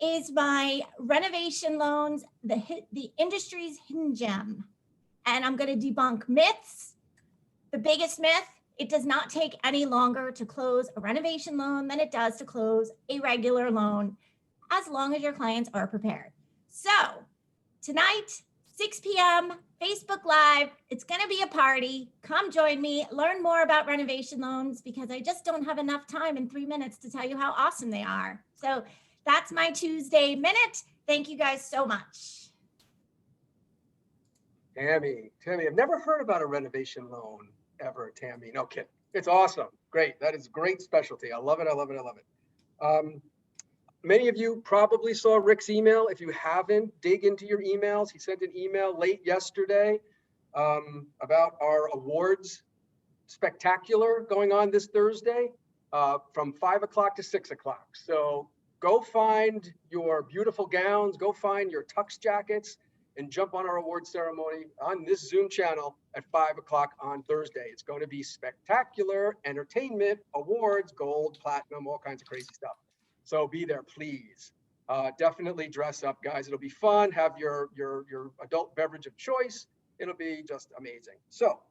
is my renovation loans, the industry's hidden gem. And I'm going to debunk myths. The biggest myth, it does not take any longer to close a renovation loan than it does to close a regular loan, as long as your clients are prepared. So tonight, 6 p.m., Facebook Live. It's going to be a party. Come join me. Learn more about renovation loans because I just don't have enough time in 3 minutes to tell you how awesome they are. So that's my Tuesday Minute. Thank you guys so much. Tammy, I've never heard about a renovation loan ever, Tammy. No kidding. It's awesome. Great. That is great specialty. I love it. I love it. I love it. Many of you probably saw Rick's email. If you haven't, dig into your emails. He sent an email late yesterday about our awards spectacular going on this Thursday from 5 o'clock to 6 o'clock. So go find your beautiful gowns, go find your tux jackets, and jump on our award ceremony on this Zoom channel at 5 o'clock on Thursday. It's going to be spectacular entertainment, awards, gold, platinum, all kinds of crazy stuff. So be there, please. Definitely dress up, guys. It'll be fun. Have your adult beverage of choice. It'll be just amazing. So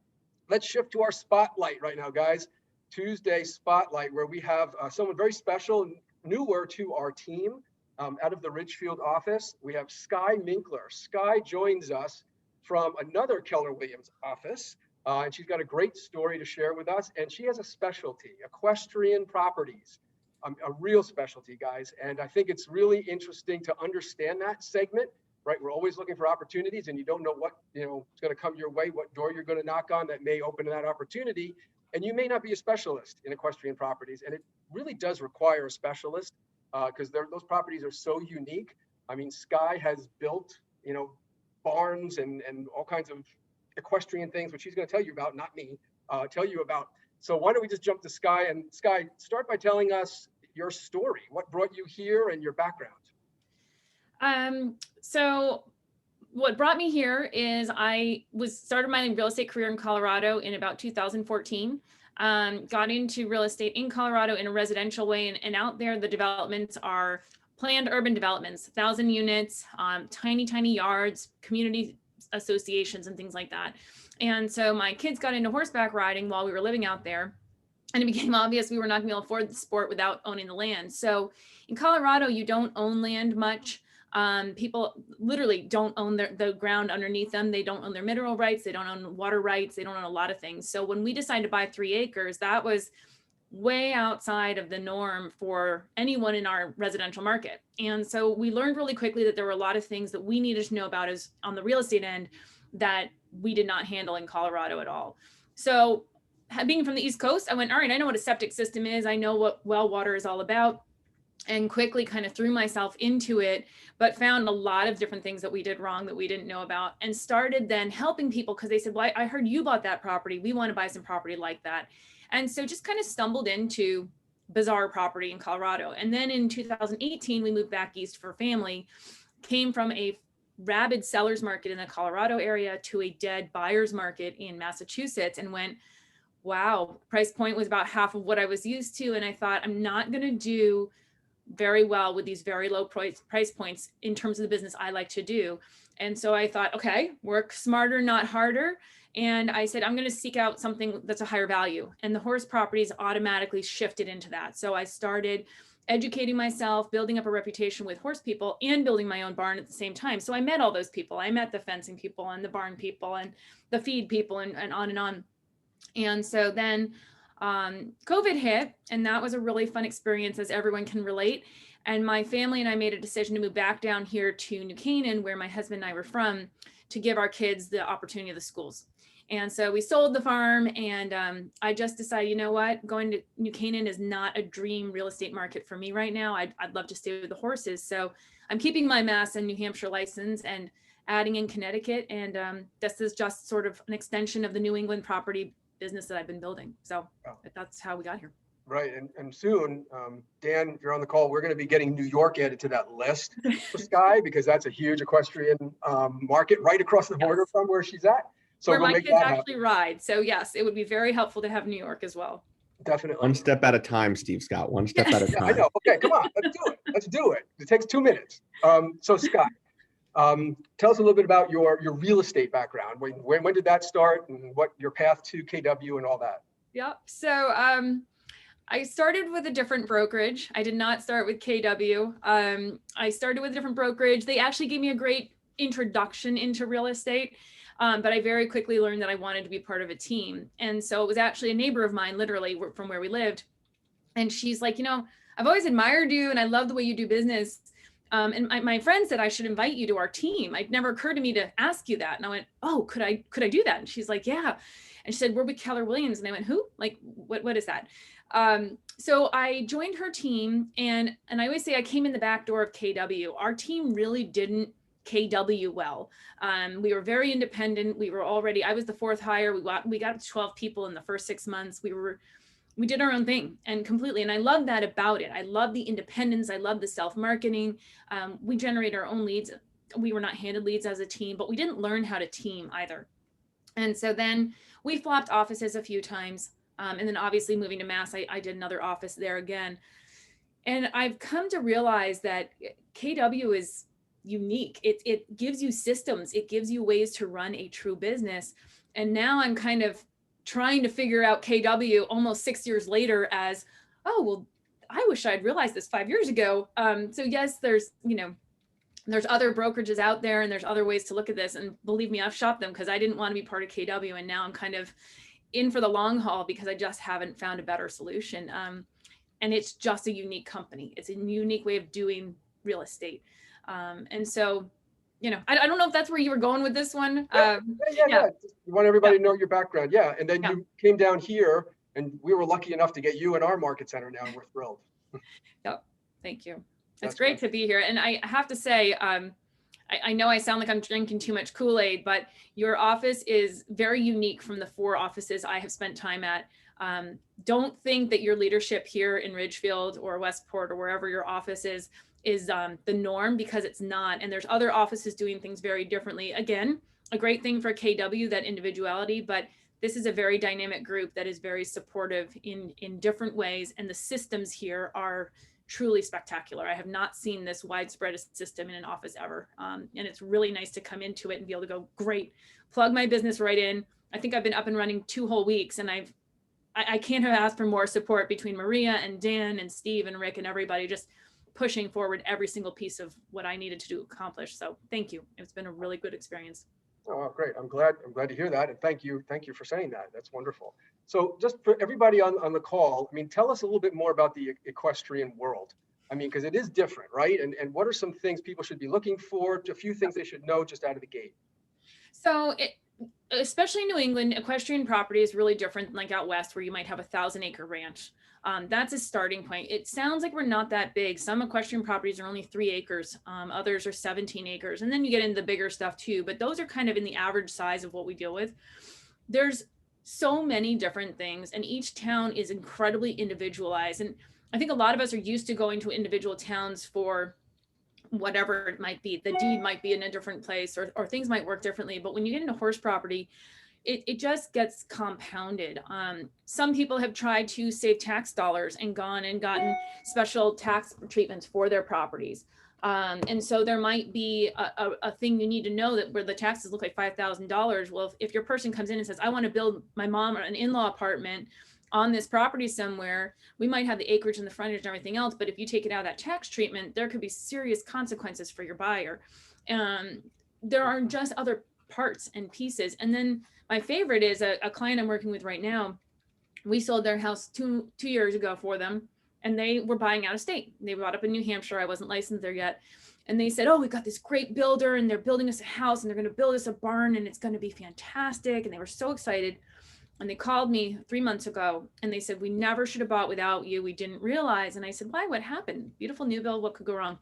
let's shift to our spotlight right now, guys. Tuesday spotlight, where we have someone very special, newer to our team. Out of the Ridgefield office, we have Sky Minkler. Sky joins us from another Keller Williams office, and she's got a great story to share with us. And she has a specialty, equestrian properties, a real specialty, guys. And I think it's really interesting to understand that segment, right? We're always looking for opportunities, and you don't know what is going to come your way, what door you're going to knock on that may open that opportunity. And you may not be a specialist in equestrian properties, and it really does require a specialist. Because those properties are so unique. I mean, Sky has built, barns and all kinds of equestrian things, which she's going to tell you about, not me, tell you about. So why don't we just jump to Sky? And Sky, start by telling us your story. What brought you here and your background? So what brought me here is I started my real estate career in Colorado in about 2014. Got into real estate in Colorado in a residential way, and out there the developments are planned urban developments, 1,000 units, tiny yards, community associations and things like that. And so my kids got into horseback riding while we were living out there, and it became obvious we were not going to be able to afford the sport without owning the land. So in Colorado, you don't own land much. People literally don't own the ground underneath them. They don't own their mineral rights. They don't own water rights. They don't own a lot of things. So when we decided to buy 3 acres, that was way outside of the norm for anyone in our residential market. And so we learned really quickly that there were a lot of things that we needed to know about as on the real estate end that we did not handle in Colorado at all. So being from the East Coast, I went, all right, I know what a septic system is. I know what well water is all about. And quickly kind of threw myself into it, but found a lot of different things that we did wrong that we didn't know about, and started then helping people because they said, well, I heard you bought that property. We want to buy some property like that. And so just kind of stumbled into bizarre property in Colorado. And then in 2018, we moved back east for family, came from a rabid seller's market in the Colorado area to a dead buyer's market in Massachusetts, and went, wow, price point was about half of what I was used to. And I thought, I'm not going to do very well with these very low price points in terms of the business I like to do. And so I thought, okay, work smarter, not harder. And I said, I'm going to seek out something that's a higher value. And the horse properties automatically shifted into that. So I started educating myself, building up a reputation with horse people, and building my own barn at the same time. So I met all those people. I met the fencing people and the barn people and the feed people and on and on. And so then COVID hit, and that was a really fun experience, as everyone can relate. And my family and I made a decision to move back down here to New Canaan, where my husband and I were from, to give our kids the opportunity of the schools. And so we sold the farm, and I just decided, you know what, going to New Canaan is not a dream real estate market for me right now. I'd love to stay with the horses. So I'm keeping my Mass and New Hampshire license and adding in Connecticut. And this is just sort of an extension of the New England property business that I've been building. So that's how we got here. Right. And soon, Dan, if you're on the call, we're going to be getting New York added to that list for Sky, because that's a huge equestrian market right across the border from where she's at. So where my kids actually ride. So yes, it would be very helpful to have New York as well. Definitely. One step at a time, Steve Scott. One step at a Yeah, I time. know. Okay, come on, let's do it. Let's do it. It takes 2 minutes. So Scott, tell us a little bit about your real estate background. When did that start, and what your path to KW and all that? Yep. So I started with a different brokerage. I did not start with KW. I started with a different brokerage. They actually gave me a great introduction into real estate. But I very quickly learned that I wanted to be part of a team. And so it was actually a neighbor of mine, literally from where we lived. And she's like, I've always admired you and I love the way you do business. And my friend said I should invite you to our team. It never occurred to me to ask you that. And I went, oh, could I do that? And she's like, yeah. And she said, we're with Keller Williams. And I went, who? Like, what is that? So I joined her team, and I always say I came in the back door of KW. Our team really didn't KW well. We were very independent. I was the fourth hire. We got up to 12 people in the first 6 months. We did our own thing and completely. And I love that about it. I love the independence. I love the self-marketing. We generate our own leads. We were not handed leads as a team, but we didn't learn how to team either. And so then we flopped offices a few times. And then obviously moving to Mass, I did another office there again. And I've come to realize that KW is unique. It gives you systems. It gives you ways to run a true business. And now I'm kind of trying to figure out KW almost 6 years later as, oh, well, I wish I'd realized this 5 years ago. So yes, there's other brokerages out there and there's other ways to look at this. And believe me, I've shopped them because I didn't want to be part of KW. And now I'm kind of in for the long haul because I just haven't found a better solution. And it's just a unique company. It's a unique way of doing real estate. And so, I don't know if that's where you were going with this one. Yeah. You want everybody to know your background. Yeah. And then you came down here and we were lucky enough to get you in our market center now, and we're thrilled. Yep. Thank you. It's great to be here. And I have to say, I know I sound like I'm drinking too much Kool-Aid, but your office is very unique from the 4 offices I have spent time at. Don't think that your leadership here in Ridgefield or Westport or wherever your office is the norm, because it's not. And there's other offices doing things very differently. Again, a great thing for KW, that individuality, but this is a very dynamic group that is very supportive in different ways. And the systems here are truly spectacular. I have not seen this widespread a system in an office ever. And it's really nice to come into it and be able to go, great, plug my business right in. I think I've been up and running 2 whole weeks, and I can't have asked for more support between Maria and Dan and Steve and Rick and everybody just pushing forward every single piece of what I needed to accomplish. So thank you. It's been a really good experience. Oh, great. I'm glad to hear that. And thank you for saying that. That's wonderful. So just for everybody on the call, tell us a little bit more about the equestrian world. Because it is different, right? And what are some things people should be looking for? A few things they should know just out of the gate. So especially in New England, equestrian property is really different than like out West, where you might have a 1,000-acre ranch. That's a starting point. It sounds like we're not that big. Some equestrian properties are only 3 acres. Others are 17 acres. And then you get into the bigger stuff too, but those are kind of in the average size of what we deal with. There's so many different things, and each town is incredibly individualized. And I think a lot of us are used to going to individual towns for whatever it might be. The deed might be in a different place, or things might work differently. But when you get into horse property, it just gets compounded. Some people have tried to save tax dollars and gone and gotten special tax treatments for their properties. And so there might be a thing you need to know, that where the taxes look like $5,000. Well, if your person comes in and says, I want to build my mom an in-law apartment on this property somewhere, we might have the acreage and the frontage and everything else. But if you take it out of that tax treatment, there could be serious consequences for your buyer. There are just other parts and pieces. And then my favorite is a client I'm working with right now. We sold their house two years ago for them, and they were buying out of state. They bought up in New Hampshire. I wasn't licensed there yet. And they said, oh, we got this great builder and they're building us a house and they're going to build us a barn and it's going to be fantastic. And they were so excited. And they called me 3 months ago and they said, we never should have bought without you. We didn't realize. And I said, why? What happened? Beautiful new build. What could go wrong?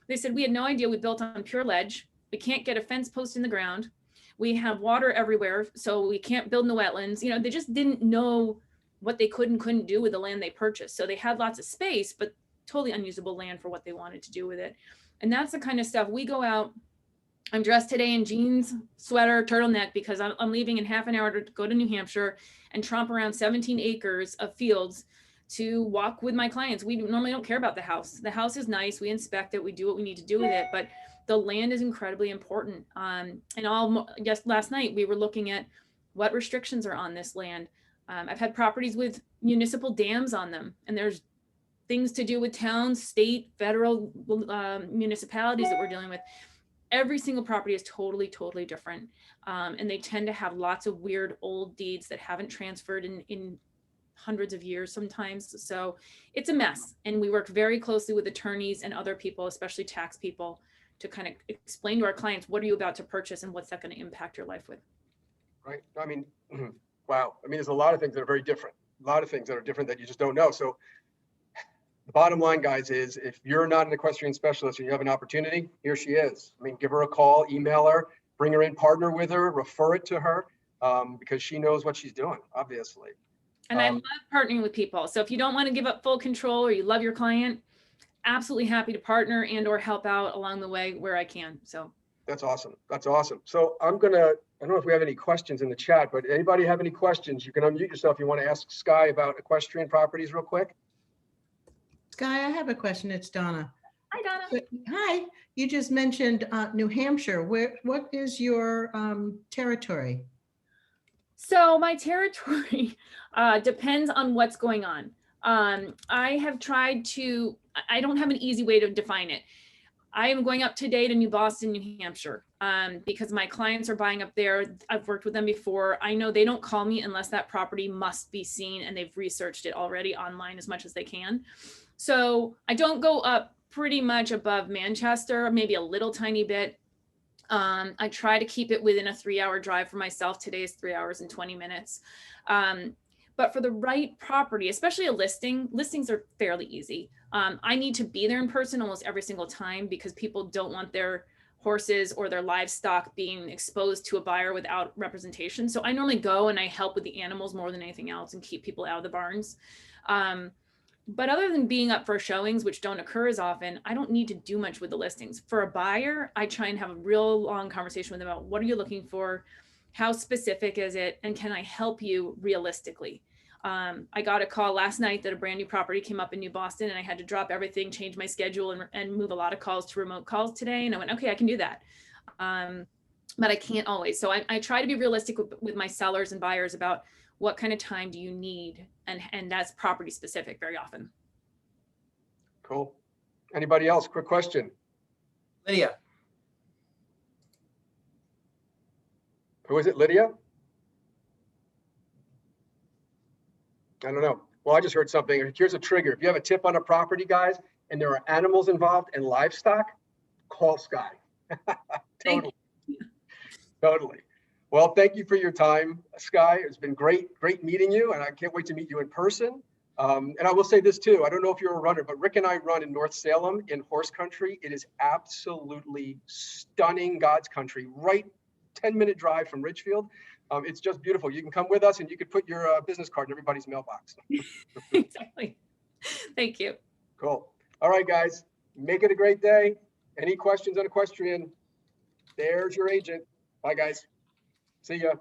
They said, we had no idea we built on pure ledge. We can't get a fence post in the ground. We have water everywhere, so we can't build in the wetlands. They just didn't know what they could and couldn't do with the land they purchased. So they had lots of space, but totally unusable land for what they wanted to do with it. And that's the kind of stuff we go out. I'm dressed today in jeans, sweater, turtleneck, because I'm leaving in half an hour to go to New Hampshire and tromp around 17 acres of fields to walk with my clients. We normally don't care about the house. The house is nice. We inspect it. We do what we need to do with it, but the land is incredibly important. Just last night we were looking at what restrictions are on this land. I've had properties with municipal dams on them, and there's things to do with towns, state, federal municipalities that we're dealing with. Every single property is totally, totally different. And they tend to have lots of weird old deeds that haven't transferred in hundreds of years sometimes. So it's a mess. And we work very closely with attorneys and other people, especially tax people, to kind of explain to our clients, what are you about to purchase and what's that going to impact your life with? Right. I mean, wow. I mean, there's a lot of things that are very different, a lot of things that are different that you just don't know. So the bottom line, guys, is if you're not an equestrian specialist and you have an opportunity, here she is. I mean, give her a call, email her, bring her in, partner with her, refer it to her, because she knows what she's doing, obviously. And I love partnering with people. So if you don't want to give up full control or you love your client, absolutely happy to partner and or help out along the way where I can. So that's awesome. That's awesome. So I don't know if we have any questions in the chat, but anybody have any questions? You can unmute yourself. You want to ask Skye about equestrian properties real quick? Skye, I have a question. It's Donna. hi, Donna. Hi, you just mentioned New Hampshire. What is your territory? So my territory depends on what's going on. I have tried to, I don't have an easy way to define it. I am going up today to New Boston, New Hampshire, because my clients are buying up there. I've worked with them before. I know they don't call me unless that property must be seen and they've researched it already online as much as they can. So I don't go up pretty much above Manchester, maybe a little tiny bit. I try to keep it within a 3-hour drive for myself. Today is 3 hours and 20 minutes. But for the right property, especially a listing, listings are fairly easy. I need to be there in person almost every single time because people don't want their horses or their livestock being exposed to a buyer without representation. So I normally go and I help with the animals more than anything else and keep people out of the barns. But other than being up for showings, which don't occur as often, I don't need to do much with the listings. For a buyer, I try and have a real long conversation with them about what are you looking for? How specific is it? And can I help you realistically? I got a call last night that a brand new property came up in New Boston and I had to drop everything, change my schedule and move a lot of calls to remote calls today. And I went, okay, I can do that. But I can't always. So I try to be realistic with my sellers and buyers about what kind of time do you need? And that's property specific very often. Cool. Anybody else? Quick question. Lydia, Who is it? Lydia? I don't know. Well, I just heard something. Here's a trigger. If you have a tip on a property, guys, and there are animals involved and livestock, call Skye. Totally. Totally. Well, thank you for your time, Skye. It's been great meeting you, and I can't wait to meet you in person. And I will say this too. I don't know if you're a runner, but Rick and I run in North Salem in horse country. It is absolutely stunning God's country, right 10-minute drive from Ridgefield. It's just beautiful. You can come with us and you could put your business card in everybody's mailbox. Exactly. Thank you. Cool. All right, guys, make it a great day. Any questions on equestrian? There's your agent. Bye, guys. See ya.